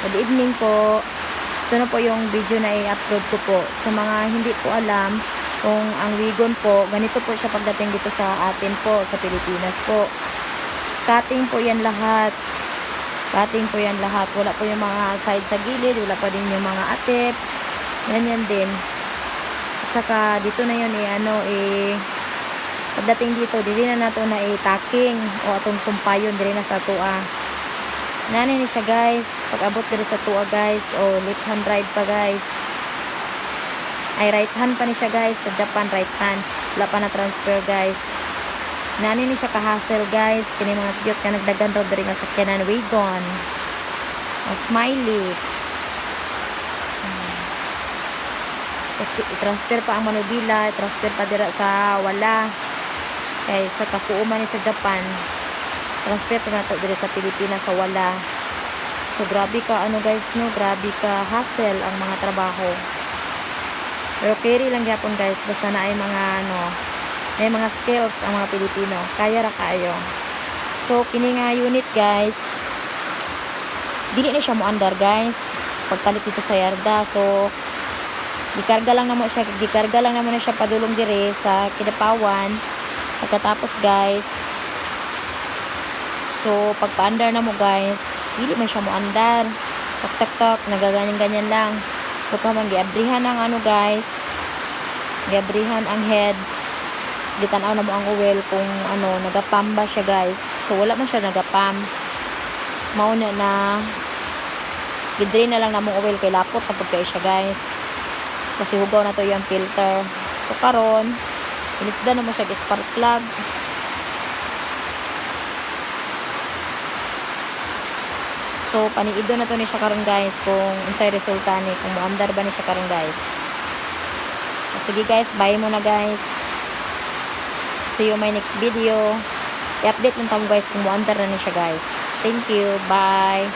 Good evening po. Ito na po yung video na i-upload ko po. Sa mga hindi po alam kung ang Wigon po, ganito po siya pagdating dito sa atin po, sa Pilipinas po. Cutting po yan lahat. Cutting po yan lahat. Wala po yung mga side sa gilid, wala pa din yung mga atip. Ganyan din. At saka dito na yun pagdating dito, dili na nato na i-tacking o atong sumpayon, dili na sa tua. Nani ni siya guys, pag abot diri sa tua guys, o left hand ride pa guys. Ay right hand pa ni siya guys, sa Japan right hand. Wala pa na transfer guys. Nani ni siya ka-hassle guys, kini mga cute ka nagdagan raw diri nga sakyanan Wigon. O smiley. I-transfer pa ang manubila, i-transfer pa dira sa wala. Kay sa kakuuman ni sa Japan, transfer pa nato diri sa Pilipinas sa wala. So grabe ka guys no, grabe ka hassle ang mga trabaho. Pero carry lang gyapon guys, basta na ay mga may mga skills ang mga Pilipino, kaya ra kayo. So kini nga unit guys, dili na siya mo andar guys pagpalit dito sa yarda. So gikarga lang namo na siya padulong dire sa Kidapawan. Pagkatapos guys, so pagpa-andar na mo guys, dili man siya mo andar, tak nagaganyan-ganyan lang. So kaman giabrihan ang guys, giabrihan ang head, gitanaw na mo ang oil kung nagapam ba siya guys. So wala man siya nagapam, mauna na gidrain na lang namong oil kay lapot na pagkay siya guys, kasi hugaw na to yung filter. So karon inisda na mo siya spark plug. So paniido na to ni siya karon guys kung unsay resulta ni, kung moandar ba ni siya karon guys. So, sige guys, bye muna guys, see you my next video. I-update lang tamo guys kung moandar na ni siya guys. Thank you, bye.